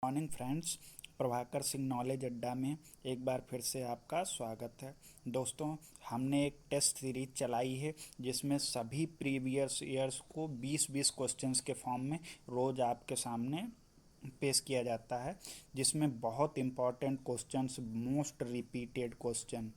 Morning friends, Prabhakar Singh knowledge अड्डा में एक बार फिर से आपका स्वागत है। दोस्तों, हमने एक टेस्ट सीरीज चलाई है जिसमें सभी प्रीवियस ईयर्स को 20-20 क्वेश्चंस के फॉर्म में रोज़ आपके सामने पेश किया जाता है, जिसमें बहुत important questions, most repeated question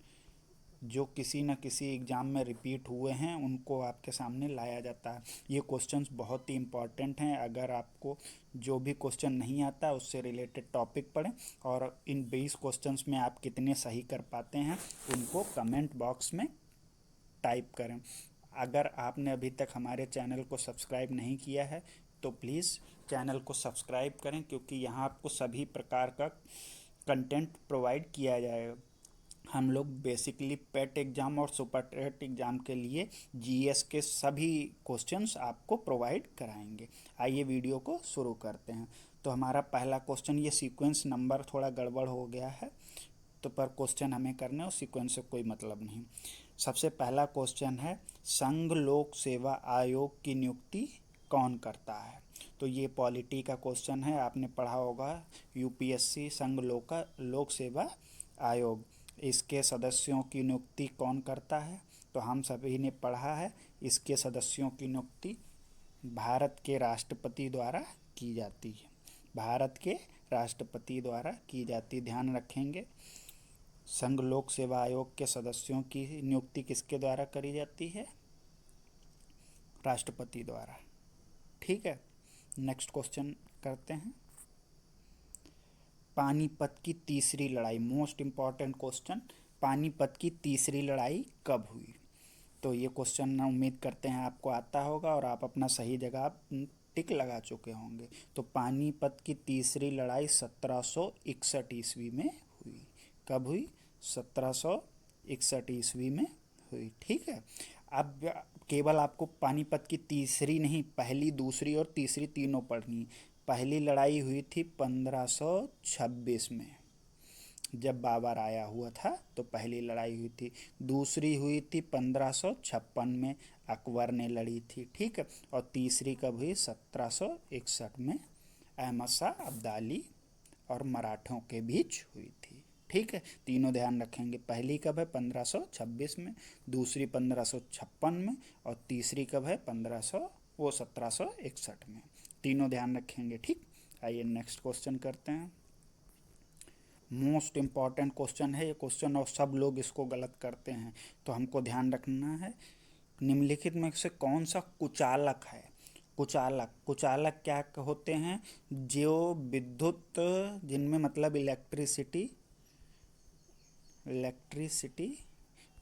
जो किसी न किसी एग्ज़ाम में रिपीट हुए हैं उनको आपके सामने लाया जाता है। ये क्वेश्चंस बहुत ही इम्पॉर्टेंट हैं। अगर आपको जो भी क्वेश्चन नहीं आता उससे रिलेटेड टॉपिक पढ़ें और इन 20 क्वेश्चंस में आप कितने सही कर पाते हैं उनको कमेंट बॉक्स में टाइप करें। अगर आपने अभी तक हमारे चैनल को सब्सक्राइब नहीं किया है तो प्लीज़ चैनल को सब्सक्राइब करें, क्योंकि यहाँ आपको सभी प्रकार का कंटेंट प्रोवाइड किया जाएगा। हम लोग बेसिकली पेट एग्ज़ाम और सुपर टेट एग्ज़ाम के लिए जीएस के सभी क्वेश्चंस आपको प्रोवाइड कराएंगे। आइए वीडियो को शुरू करते हैं। तो हमारा पहला क्वेश्चन, ये सीक्वेंस नंबर थोड़ा गड़बड़ हो गया है तो पर क्वेश्चन हमें करने और सीक्वेंस से कोई मतलब नहीं। सबसे पहला क्वेश्चन है, संघ लोक सेवा आयोग की नियुक्ति कौन करता है? तो ये पॉलिटी का क्वेश्चन है, आपने पढ़ा होगा यूपीएससी संघ लोक सेवा आयोग, इसके सदस्यों की नियुक्ति कौन करता है? तो हम सभी ने पढ़ा है, इसके सदस्यों की नियुक्ति भारत के राष्ट्रपति द्वारा की जाती है। भारत के राष्ट्रपति द्वारा की जाती, ध्यान रखेंगे। संघ लोक सेवा आयोग के सदस्यों की नियुक्ति किसके द्वारा करी जाती है? राष्ट्रपति द्वारा। ठीक है, नेक्स्ट क्वेश्चन करते हैं। पानीपत की तीसरी लड़ाई, मोस्ट इम्पॉर्टेंट क्वेश्चन, पानीपत की तीसरी लड़ाई कब हुई? तो ये क्वेश्चन उम्मीद करते हैं आपको आता होगा और आप अपना सही जवाब टिक लगा चुके होंगे। तो पानीपत की तीसरी लड़ाई 1761 ईस्वी में हुई। कब हुई? 1761 ईस्वी में हुई। ठीक है, अब केवल आपको पानीपत की तीसरी नहीं, पहली, दूसरी और तीसरी तीनों पढ़नी। पहली लड़ाई हुई थी 1526 में, जब बाबर आया हुआ था तो पहली लड़ाई हुई थी। दूसरी हुई थी 1556 में, अकबर ने लड़ी थी। ठीक है, और तीसरी कब हुई? 1761 में, अहमद शाह अब्दाली और मराठों के बीच हुई थी। ठीक है, तीनों ध्यान रखेंगे। पहली कब है? 1526 में, दूसरी 1556 में और तीसरी कब है? 1761 में। तीनों ध्यान रखेंगे। ठीक, आइए नेक्स्ट क्वेश्चन करते हैं। मोस्ट इम्पॉर्टेंट क्वेश्चन है ये क्वेश्चन, और सब लोग इसको गलत करते हैं, तो हमको ध्यान रखना है। निम्नलिखित में से कौन सा कुचालक है? कुचालक, कुचालक क्या होते हैं? जो विद्युत, जिनमें मतलब इलेक्ट्रिसिटी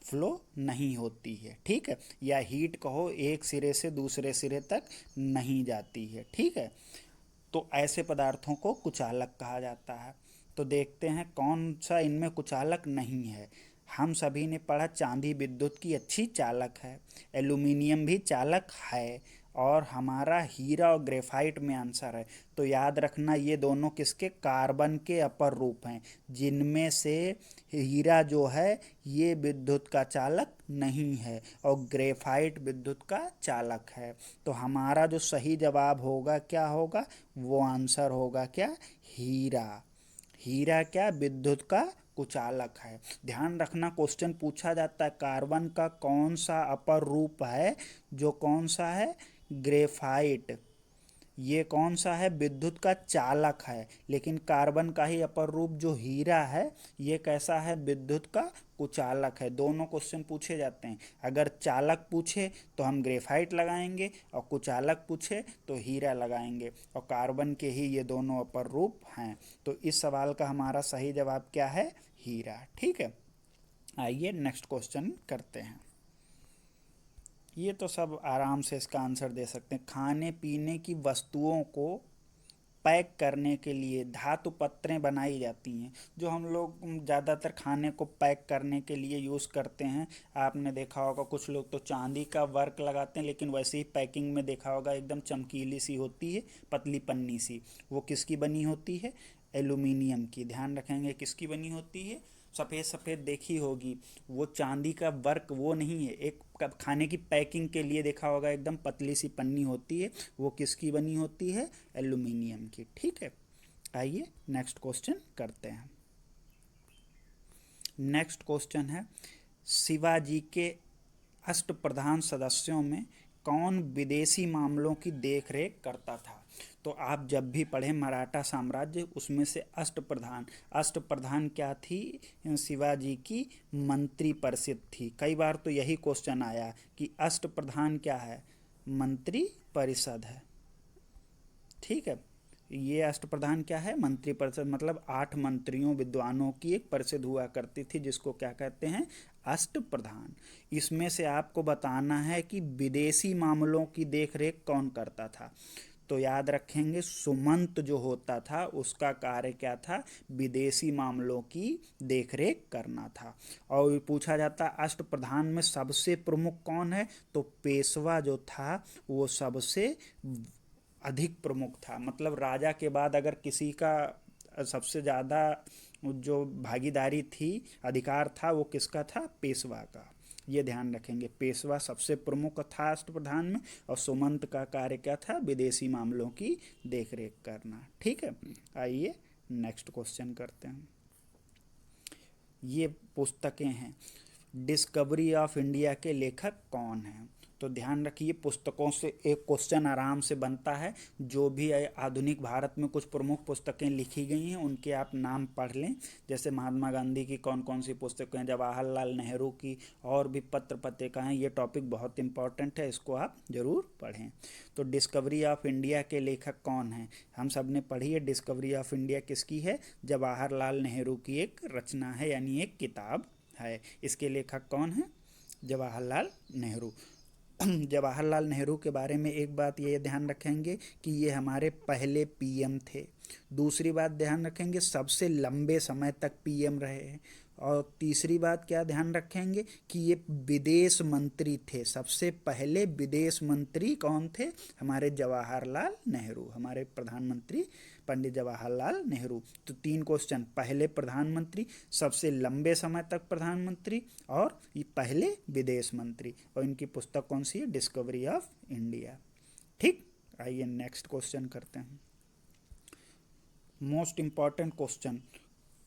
फ्लो नहीं होती है। ठीक है, या हीट कहो, एक सिरे से दूसरे सिरे तक नहीं जाती है। ठीक है, तो ऐसे पदार्थों को कुचालक कहा जाता है। तो देखते हैं कौन सा इनमें कुचालक नहीं है। हम सभी ने पढ़ा चांदी विद्युत की अच्छी चालक है, एल्यूमिनियम भी चालक है, और हमारा हीरा और ग्रेफाइट में आंसर है। तो याद रखना, ये दोनों किसके? कार्बन के अपर रूप हैं, जिनमें से हीरा जो है ये विद्युत का चालक नहीं है और ग्रेफाइट विद्युत का चालक है। तो हमारा जो सही जवाब होगा क्या होगा? वो आंसर होगा क्या? हीरा। हीरा क्या? विद्युत का कुचालक है। ध्यान रखना, क्वेश्चन पूछा जाता है कार्बन का कौन सा अपर रूप है, जो कौन सा है? ग्रेफाइट। ये कौन सा है? विद्युत का चालक है। लेकिन कार्बन का ही अपर रूप जो हीरा है, ये कैसा है? विद्युत का कुचालक है। दोनों क्वेश्चन पूछे जाते हैं। अगर चालक पूछे तो हम ग्रेफाइट लगाएंगे और कुचालक पूछे तो हीरा लगाएंगे, और कार्बन के ही ये दोनों अपर रूप हैं। तो इस सवाल का हमारा सही जवाब क्या है? हीरा। ठीक है, आइए नेक्स्ट क्वेश्चन करते हैं। ये तो सब आराम से इसका आंसर दे सकते हैं। खाने पीने की वस्तुओं को पैक करने के लिए धातु पत्रें बनाई जाती हैं, जो हम लोग ज़्यादातर खाने को पैक करने के लिए यूज़ करते हैं। आपने देखा होगा कुछ लोग तो चांदी का वर्क लगाते हैं, लेकिन वैसे ही पैकिंग में देखा होगा एकदम चमकीली सी होती है, पतली पन्नी सी। वो किसकी बनी होती है? एल्यूमिनियम की। ध्यान रखेंगे किसकी बनी होती है? सफ़ेद सफ़ेद देखी होगी, वो चांदी का वर्क वो नहीं है। एक खाने की पैकिंग के लिए देखा होगा एकदम पतली सी पन्नी होती है, वो किसकी बनी होती है? एल्यूमिनियम की। ठीक है, आइए नेक्स्ट क्वेश्चन करते हैं। नेक्स्ट क्वेश्चन है, शिवाजी के अष्टप्रधान सदस्यों में कौन विदेशी मामलों की देखरेख करता था? तो आप जब भी पढ़ें मराठा साम्राज्य, उसमें से अष्टप्रधान, अष्टप्रधान क्या थी? शिवाजी की मंत्री परिषद थी। कई बार तो यही क्वेश्चन आया कि अष्टप्रधान क्या है? मंत्री परिषद है। ठीक है, ये अष्टप्रधान क्या है? मंत्री परिषद, मतलब 8 मंत्रियों विद्वानों की एक परिषद हुआ करती थी, जिसको क्या कहते हैं? अष्टप्रधान। इसमें से आपको बताना है कि विदेशी मामलों की देखरेख कौन करता था। तो याद रखेंगे, सुमंत जो होता था उसका कार्य क्या था? विदेशी मामलों की देखरेख करना था। और पूछा जाता अष्टप्रधान में सबसे प्रमुख कौन है? तो पेशवा जो था वो सबसे अधिक प्रमुख था। मतलब राजा के बाद अगर किसी का सबसे ज़्यादा जो भागीदारी थी, अधिकार था, वो किसका था? पेशवा का। ये ध्यान रखेंगे, पेशवा सबसे प्रमुख था अष्टप्रधान में, और सुमंत का कार्य क्या था? विदेशी मामलों की देखरेख करना। ठीक है, आइए नेक्स्ट क्वेश्चन करते हैं। ये पुस्तकें हैं, डिस्कवरी ऑफ इंडिया के लेखक कौन हैं? तो ध्यान रखिए, पुस्तकों से एक क्वेश्चन आराम से बनता है। जो भी आधुनिक भारत में कुछ प्रमुख पुस्तकें लिखी गई हैं उनके आप नाम पढ़ लें। जैसे महात्मा गांधी की कौन कौन सी पुस्तकें, जवाहरलाल नेहरू की, और भी पत्र पत्रिकाएं। ये टॉपिक बहुत इंपॉर्टेंट है, इसको आप ज़रूर पढ़ें। तो डिस्कवरी ऑफ इंडिया के लेखक कौन हैं? हम सब ने पढ़ी है। डिस्कवरी ऑफ इंडिया किसकी है? जवाहरलाल नेहरू की एक रचना है, यानी एक किताब है। इसके लेखक कौन हैं? जवाहरलाल नेहरू। जवाहरलाल नेहरू के बारे में एक बात ये ध्यान रखेंगे कि ये हमारे पहले पीएम थे। दूसरी बात ध्यान रखेंगे, सबसे लंबे समय तक पीएम रहे हैं। और तीसरी बात क्या ध्यान रखेंगे कि ये विदेश मंत्री थे। सबसे पहले विदेश मंत्री कौन थे? हमारे जवाहरलाल नेहरू, हमारे प्रधानमंत्री पंडित जवाहरलाल नेहरू। तो 3 क्वेश्चन, पहले प्रधानमंत्री, सबसे लंबे समय तक प्रधानमंत्री, और ये पहले विदेश मंत्री। और इनकी पुस्तक कौन सी है? Discovery of India. ठीक, आइए नेक्स्ट क्वेश्चन करते हैं। मोस्ट इंपॉर्टेंट क्वेश्चन,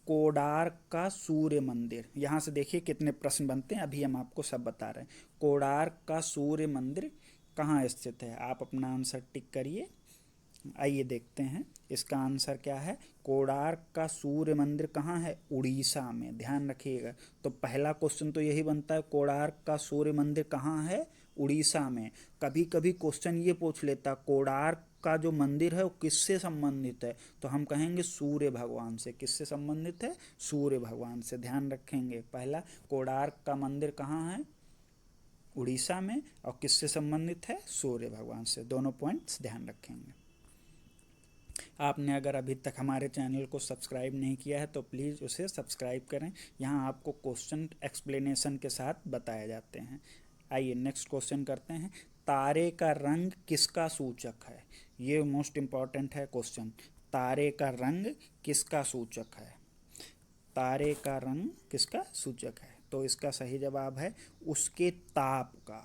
कोणार्क का सूर्य मंदिर। यहाँ से देखिए कितने प्रश्न बनते हैं, अभी हम आपको सब बता रहे हैं। कोणार्क का सूर्य मंदिर कहाँ स्थित है? आप अपना आंसर टिक करिए। आइए देखते हैं इसका आंसर क्या है। कोणार्क का सूर्य मंदिर कहाँ है? उड़ीसा में। ध्यान रखिएगा। तो पहला क्वेश्चन तो यही बनता है, कोणार्क का सूर्य मंदिर कहाँ है? उड़ीसा में। कभी कभी क्वेश्चन ये पूछ लेता, कोणार्क का जो मंदिर है वो किससे संबंधित है? तो हम कहेंगे सूर्य भगवान से। किससे संबंधित है? सूर्य भगवान से। ध्यान रखेंगे, पहला कोणार्क का मंदिर कहाँ है? उड़ीसा में। और किससे संबंधित है? सूर्य भगवान से। दोनों पॉइंट्स ध्यान रखेंगे। आपने अगर अभी तक हमारे चैनल को सब्सक्राइब नहीं किया है तो प्लीज़ उसे सब्सक्राइब करें। यहाँ आपको क्वेश्चन एक्सप्लेनेशन के साथ बताए जाते हैं। आइए नेक्स्ट क्वेश्चन करते हैं। तारे का रंग किसका सूचक है? ये मोस्ट इम्पॉर्टेंट है क्वेश्चन। तारे का रंग किसका सूचक है? तारे का रंग किसका सूचक है? तो इसका सही जवाब है उसके ताप का।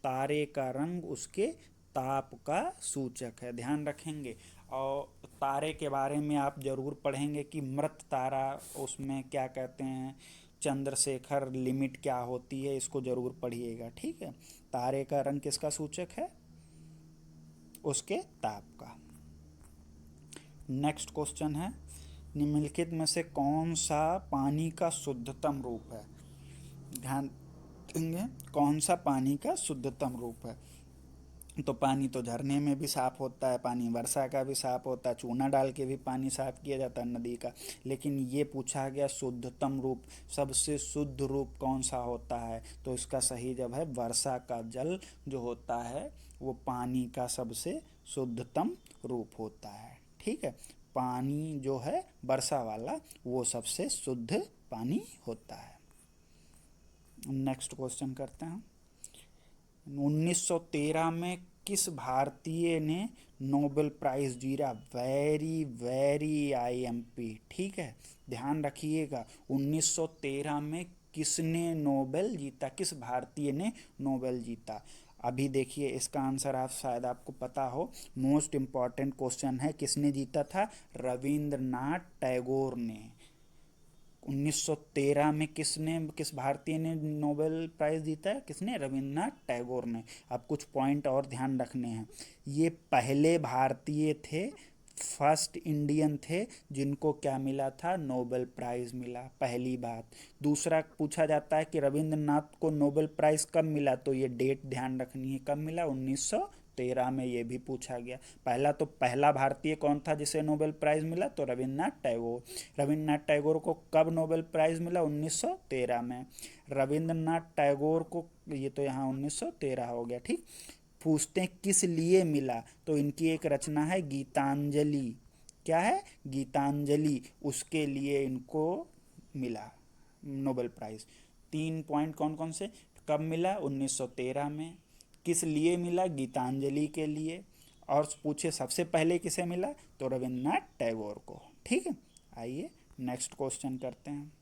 तारे का रंग उसके ताप का सूचक है। ध्यान रखेंगे। और तारे के बारे में आप ज़रूर पढ़ेंगे कि मृत तारा, उसमें क्या कहते हैं, चंद्रशेखर लिमिट क्या होती है, इसको ज़रूर पढ़िएगा। ठीक है, तारे का रंग किसका सूचक है? उसके ताप का। नेक्स्ट क्वेश्चन है, निम्नलिखित में से कौन सा पानी का शुद्धतम रूप है? ध्यान देंगे, कौन सा पानी का शुद्धतम रूप है? तो पानी तो झरने में भी साफ होता है, पानी वर्षा का भी साफ होता है, चूना डाल के भी पानी साफ किया जाता है नदी का। लेकिन ये पूछा गया शुद्धतम रूप, सबसे शुद्ध रूप कौन सा होता है? तो इसका सही जवाब है वर्षा का जल जो होता है वो पानी का सबसे शुद्धतम रूप होता है। ठीक है, पानी जो है वर्षा वाला वो सबसे शुद्ध पानी होता है। नेक्स्ट क्वेश्चन करते हैं। 1913 में किस भारतीय ने नोबेल प्राइज़ जीता? Very very IMP. ठीक है, ध्यान रखिएगा, 1913 में किसने नोबेल जीता? किस भारतीय ने नोबेल जीता? अभी देखिए इसका आंसर आप शायद आपको पता हो, मोस्ट इम्पॉर्टेंट क्वेश्चन है, किसने जीता था? रविंद्रनाथ टैगोर ने। 1913 में किस भारतीय ने नोबेल प्राइज़ जीता है? किसने? रविंद्रनाथ टैगोर ने। अब कुछ पॉइंट और ध्यान रखने हैं। ये पहले भारतीय थे, फर्स्ट इंडियन थे जिनको क्या मिला था? नोबेल प्राइज़ मिला, पहली बात। दूसरा पूछा जाता है कि रविंद्रनाथ को नोबेल प्राइज़ कब मिला, तो ये डेट ध्यान रखनी है, कब मिला? 1913 में। ये भी पूछा गया। पहला भारतीय कौन था जिसे नोबेल प्राइज़ मिला? तो रविंद्रनाथ टैगोर। रविंद्रनाथ टैगोर को कब नोबेल प्राइज़ मिला? 1913 में। रविंद्रनाथ टैगोर को, ये तो यहाँ 1913 हो गया, ठीक। पूछते हैं किस लिए मिला, तो इनकी एक रचना है गीतांजलि। क्या है? गीतांजलि। उसके लिए इनको मिला नोबेल प्राइज़। 3 पॉइंट कौन कौन से? कब मिला? 1913 में। किस लिए मिला? गीतांजलि के लिए। और पूछे सबसे पहले किसे मिला, तो रविंद्रनाथ टैगोर को। ठीक है, आइए नेक्स्ट क्वेश्चन करते हैं।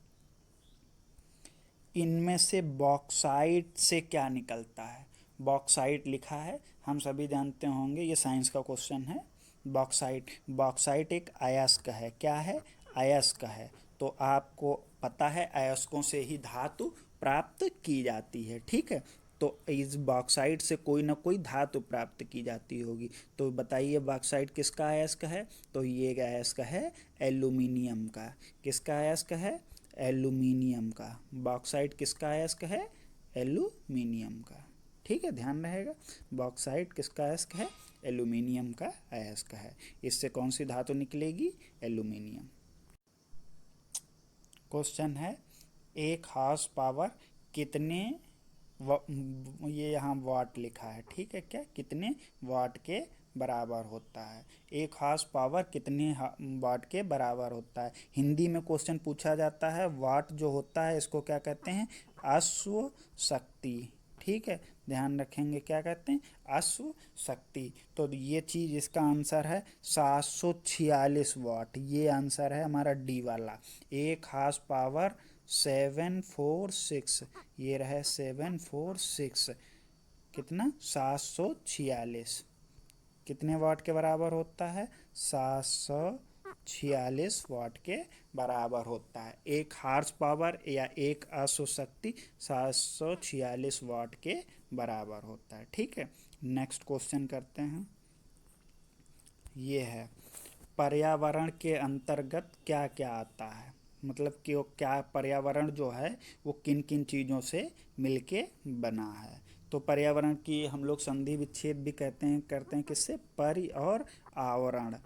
इनमें से बॉक्साइट से क्या निकलता है? बॉक्साइट लिखा है, हम सभी जानते होंगे, ये साइंस का क्वेश्चन है। बॉक्साइट, बॉक्साइट एक अयस्क है। क्या है? अयस्क है। तो आपको पता है अयस्कों से ही धातु प्राप्त की जाती है, ठीक है। तो इस बॉक्साइट से कोई ना कोई धातु प्राप्त की जाती होगी। तो बताइए बॉक्साइट किसका अयस्क है? तो ये अयस्क है एल्यूमिनियम का। किसका अयस्क है? एल्यूमिनियम का। बॉक्साइट किसका अयस्क है? एल्यूमिनियम का। ठीक है, ध्यान रहेगा। बॉक्साइट किसका अयस्क है? एल्यूमिनियम का अयस्क है। इससे कौन सी धातु निकलेगी? एल्यूमिनियम। क्वेश्चन है, एक हॉर्स पावर कितने ये यहाँ वाट लिखा है, ठीक है, क्या कितने वाट के बराबर होता है? एक हॉर्स पावर कितने वाट के बराबर होता है? हिंदी में क्वेश्चन पूछा जाता है, वाट जो होता है इसको क्या कहते हैं? अश्व शक्ति। ठीक है, ध्यान रखेंगे, क्या कहते हैं? अश्व शक्ति। तो ये चीज़, इसका आंसर है 746 वाट। ये आंसर है हमारा डी वाला। एक हॉर्स पावर 746, ये रहे 746, कितना? 746 कितने वाट के बराबर होता है? 746 वाट के बराबर होता है। एक हॉर्स पावर या एक अश्व शक्ति 746 वाट के बराबर होता है। ठीक है, नेक्स्ट क्वेश्चन करते हैं। ये है, पर्यावरण के अंतर्गत क्या क्या आता है? मतलब कि वो क्या, पर्यावरण जो है वो किन किन चीज़ों से मिलके बना है? तो पर्यावरण की हम लोग संधि विच्छेद भी करते हैं किससे? परि और आवरण।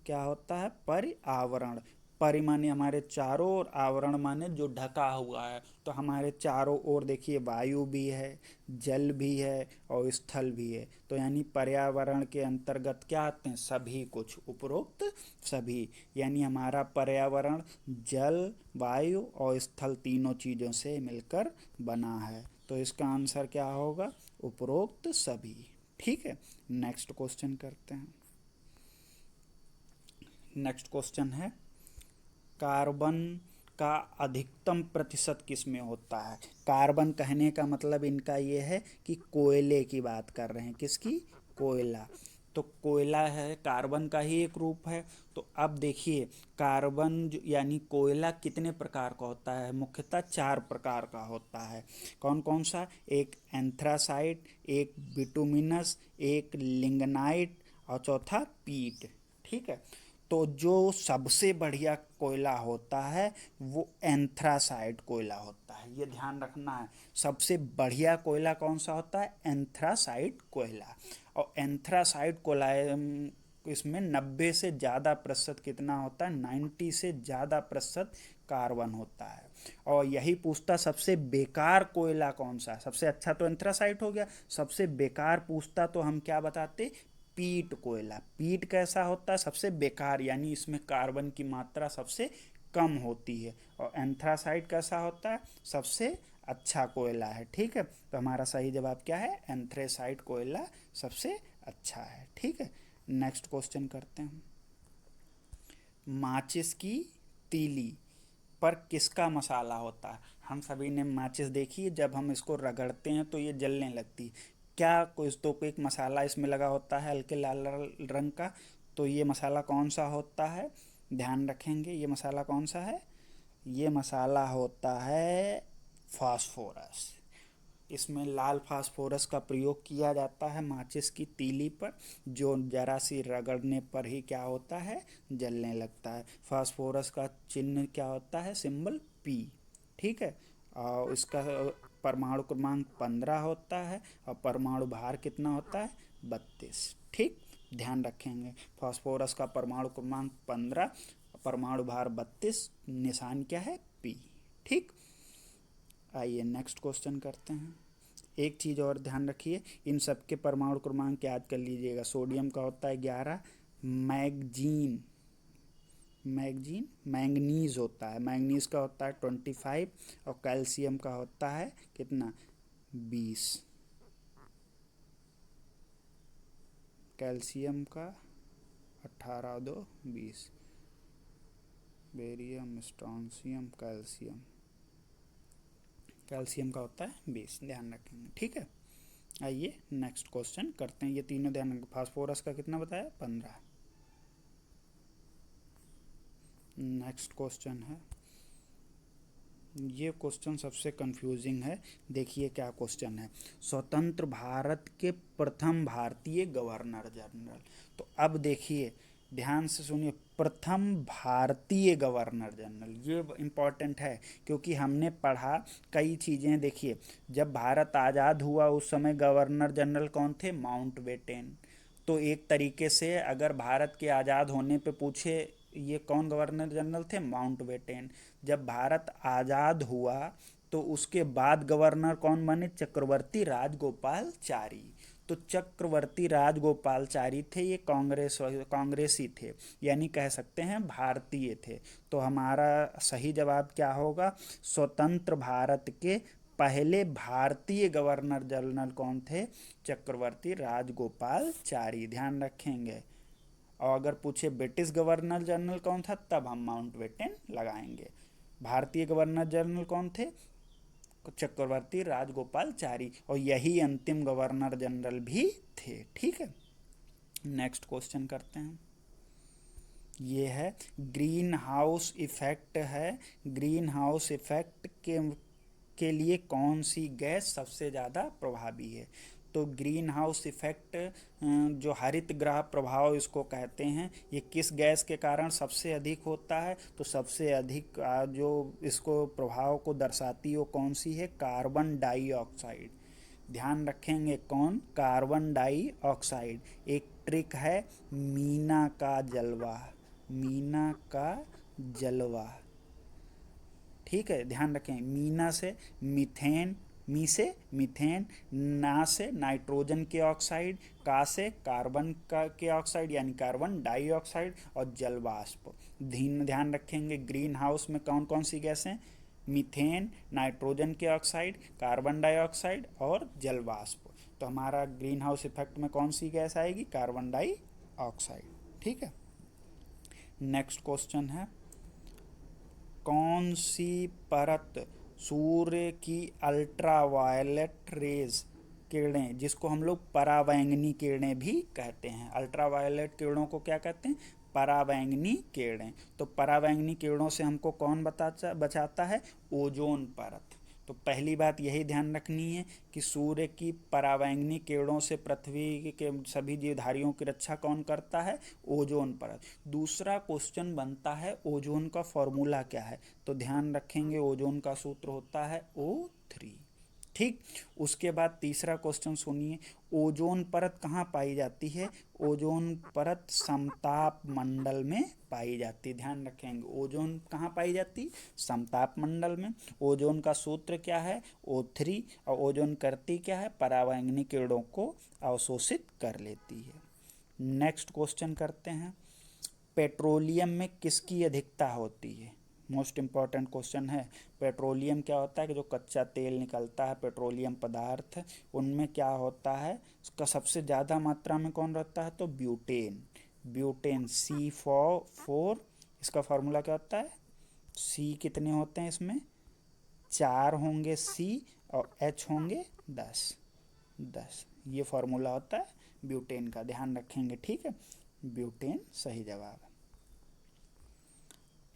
क्या होता है? पर्यावरण। परि माने हमारे चारों ओर, आवरण माने जो ढका हुआ है। तो हमारे चारों ओर देखिए वायु भी है, जल भी है और स्थल भी है। तो यानी पर्यावरण के अंतर्गत क्या आते हैं? सभी कुछ, उपरोक्त सभी। यानी हमारा पर्यावरण जल, वायु और स्थल तीनों चीज़ों से मिलकर बना है। तो इसका आंसर क्या होगा? उपरोक्त सभी। ठीक है, नेक्स्ट क्वेश्चन करते हैं। नेक्स्ट क्वेश्चन है, कार्बन का अधिकतम प्रतिशत किस में होता है? कार्बन कहने का मतलब इनका ये है कि कोयले की बात कर रहे हैं। किसकी? कोयला। तो कोयला है, कार्बन का ही एक रूप है। तो अब देखिए, कार्बन यानी कोयला कितने प्रकार का होता है? मुख्यतः 4 प्रकार का होता है। कौन कौन सा? एक एंथ्रासाइट, एक बिटुमिनस, एक लिग्नाइट और चौथा पीट। ठीक है, तो जो सबसे बढ़िया कोयला होता है वो एंथ्रासाइट कोयला होता है। ये ध्यान रखना है, सबसे बढ़िया कोयला कौन सा होता है? एंथ्रासाइट कोयला। और एंथ्रासाइट कोयला इसमें 90 से ज़्यादा प्रतिशत कितना होता है? 90 से ज़्यादा प्रतिशत कार्बन होता है। और यही पूछता सबसे बेकार कोयला कौन सा है? सबसे अच्छा तो एंथ्रासाइट हो गया, सबसे बेकार पूछता तो हम क्या बताते? पीट कोयला। पीट कैसा होता है? सबसे बेकार, यानी इसमें कार्बन की मात्रा सबसे कम होती है। और एंथ्रासाइट कैसा होता है? सबसे अच्छा कोयला है। ठीक है, तो हमारा सही जवाब क्या है? एंथ्रासाइट कोयला सबसे अच्छा है। ठीक है, नेक्स्ट क्वेश्चन करते हैं। माचिस की तीली पर किसका मसाला होता है? हम सभी ने माचिस देखी है, जब हम इसको रगड़ते हैं तो ये जलने लगती। क्या कुछ तो एक मसाला इसमें लगा होता है हल्के लाल लाल रंग का, तो ये मसाला कौन सा होता है, ध्यान रखेंगे ये मसाला कौन सा है, ये मसाला होता है फास्फोरस। इसमें लाल फास्फोरस का प्रयोग किया जाता है माचिस की तीली पर, जो जरा सी रगड़ने पर ही क्या होता है, जलने लगता है। फास्फोरस का चिन्ह क्या होता है, सिंबल पी। ठीक है, और इसका परमाणु क्रमांक 15 होता है और परमाणु भार कितना होता है, 32। ठीक, ध्यान रखेंगे फास्फोरस का परमाणु क्रमांक 15, परमाणु भार 32, निशान क्या है, पी। ठीक, आइए नेक्स्ट क्वेश्चन करते हैं। एक चीज़ और ध्यान रखिए, इन सब के परमाणु क्रमांक याद कर लीजिएगा। सोडियम का होता है 11, मैगजीन मैगजीन मैंगनीज होता है, मैंगनीज का होता है 25 और कैल्शियम का होता है कितना, 20। कैल्शियम का 18 2 20, बेरियम स्ट्रॉन्सियम कैल्शियम, कैल्शियम का होता है 20, ध्यान रखेंगे। ठीक है, आइए नेक्स्ट क्वेश्चन करते हैं। ये तीनों ध्यान रखें। फास्फोरस का कितना बताया, 15। नेक्स्ट क्वेश्चन है, ये क्वेश्चन सबसे कंफ्यूजिंग है। देखिए क्या क्वेश्चन है, स्वतंत्र भारत के प्रथम भारतीय गवर्नर जनरल। तो अब देखिए ध्यान से सुनिए, प्रथम भारतीय गवर्नर जनरल, ये इम्पॉर्टेंट है क्योंकि हमने पढ़ा कई चीज़ें। देखिए जब भारत आज़ाद हुआ उस समय गवर्नर जनरल कौन थे, माउंटबेटन। तो एक तरीके से अगर भारत के आज़ाद होने पे पूछे ये कौन गवर्नर जनरल थे, माउंटबेटन। जब भारत आज़ाद हुआ तो उसके बाद गवर्नर कौन बने, चक्रवर्ती राजगोपालचारी। तो चक्रवर्ती राजगोपालचारी थे, ये कांग्रेसी थे, यानी कह सकते हैं भारतीय थे। तो हमारा सही जवाब क्या होगा, स्वतंत्र भारत के पहले भारतीय गवर्नर जनरल कौन थे, चक्रवर्ती राजगोपालचारी, ध्यान रखेंगे। और अगर पूछे ब्रिटिश गवर्नर जनरल कौन था, तब हम माउंटबेटन लगाएंगे। भारतीय गवर्नर जनरल कौन थे, चक्रवर्ती राजगोपालचारी, और यही अंतिम गवर्नर जनरल भी थे। ठीक है, नेक्स्ट क्वेश्चन करते हैं। ये है ग्रीन हाउस इफेक्ट है, ग्रीन हाउस इफेक्ट के लिए कौन सी गैस सबसे ज़्यादा प्रभावी है। तो ग्रीन हाउस इफेक्ट जो हरित ग्रह प्रभाव इसको कहते हैं, ये किस गैस के कारण सबसे अधिक होता है, तो सबसे अधिक जो इसको प्रभाव को दर्शाती है वो कौन सी है, कार्बन डाइऑक्साइड। ध्यान रखेंगे कौन, कार्बन डाइऑक्साइड। एक ट्रिक है मीना का जलवा, मीना का जलवा। ठीक है, ध्यान रखें, मीना से मीथेन, मी से मीथेन, ना से नाइट्रोजन के ऑक्साइड, का से कार्बन का के ऑक्साइड यानी कार्बन डाइऑक्साइड, और जलवाष्प। ध्यान रखेंगे ग्रीन हाउस में कौन कौन सी गैसें, मीथेन, नाइट्रोजन के ऑक्साइड, कार्बन डाइऑक्साइड और जलवाष्प। तो हमारा ग्रीन हाउस इफेक्ट में कौन सी गैस आएगी, कार्बन डाइऑक्साइड। ठीक है, नेक्स्ट क्वेश्चन है, कौन सी परत सूर्य की अल्ट्रावायलेट रेज किरणें, जिसको हम लोग पराबैंगनी किरणें भी कहते हैं, अल्ट्रावायलेट किरणों को क्या कहते हैं, पराबैंगनी किरणें। तो पराबैंगनी किरणों से हमको कौन बचाता है, ओजोन परत। तो पहली बात यही ध्यान रखनी है कि सूर्य की पराबैंगनी किरणों से पृथ्वी के सभी जीवधारियों की रक्षा कौन करता है, ओजोन परत। दूसरा क्वेश्चन बनता है ओजोन का फॉर्मूला क्या है, तो ध्यान रखेंगे ओजोन का सूत्र होता है O3। ठीक, उसके बाद तीसरा क्वेश्चन सुनिए, ओजोन परत कहाँ पाई जाती है, ओजोन परत समताप मंडल में पाई जाती है। ध्यान रखेंगे ओजोन कहाँ पाई जाती, समताप मंडल में। ओजोन का सूत्र क्या है, O3, और ओजोन करती क्या है, पराबैंगनी किरणों को अवशोषित कर लेती है। नेक्स्ट क्वेश्चन करते हैं, पेट्रोलियम में किसकी अधिकता होती है, मोस्ट इम्पॉर्टेंट क्वेश्चन है। पेट्रोलियम क्या होता है कि जो कच्चा तेल निकलता है, पेट्रोलियम पदार्थ, उनमें क्या होता है, उसका सबसे ज़्यादा मात्रा में कौन रहता है, तो ब्यूटेन। ब्यूटेन C4, इसका फार्मूला क्या होता है, C कितने होते हैं इसमें, 4 होंगे C, और H होंगे 10। ये फॉर्मूला होता है ब्यूटेन का, ध्यान रखेंगे, ठीक है। ब्यूटेन सही जवाब है।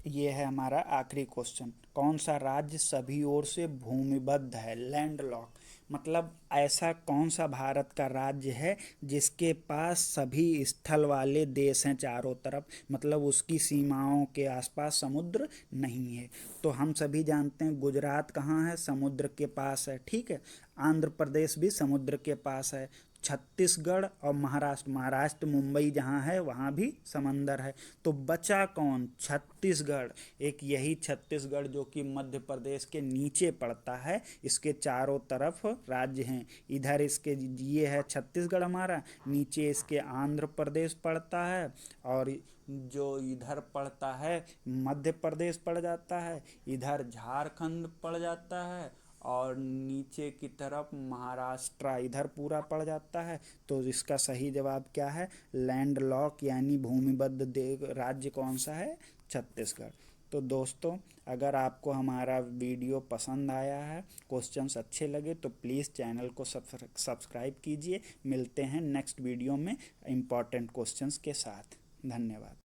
ये है हमारा आखिरी क्वेश्चन, कौन सा राज्य सभी ओर से भूमिबद्ध है, लैंडलॉक, मतलब ऐसा कौन सा भारत का राज्य है जिसके पास सभी स्थल वाले देश हैं चारों तरफ, मतलब उसकी सीमाओं के आसपास समुद्र नहीं है। तो हम सभी जानते हैं गुजरात कहाँ है, समुद्र के पास है, ठीक है। आंध्र प्रदेश भी समुद्र के पास है। छत्तीसगढ़ और महाराष्ट्र, महाराष्ट्र मुंबई जहाँ है वहाँ भी समंदर है। तो बचा कौन, छत्तीसगढ़। एक यही छत्तीसगढ़ जो कि मध्य प्रदेश के नीचे पड़ता है, इसके चारों तरफ राज्य हैं। इधर इसके ये है छत्तीसगढ़ हमारा, नीचे इसके आंध्र प्रदेश पड़ता है, और जो इधर पड़ता है मध्य प्रदेश पड़ जाता है, इधर झारखंड पड़ जाता है, और नीचे की तरफ महाराष्ट्र इधर पूरा पड़ जाता है। तो इसका सही जवाब क्या है, लैंड लॉक यानी भूमिबद्ध राज्य कौन सा है, छत्तीसगढ़। तो दोस्तों, अगर आपको हमारा वीडियो पसंद आया है, क्वेश्चंस अच्छे लगे, तो प्लीज़ चैनल को सब्सक्राइब कीजिए। मिलते हैं नेक्स्ट वीडियो में इम्पॉर्टेंट क्वेश्चंस के साथ। धन्यवाद।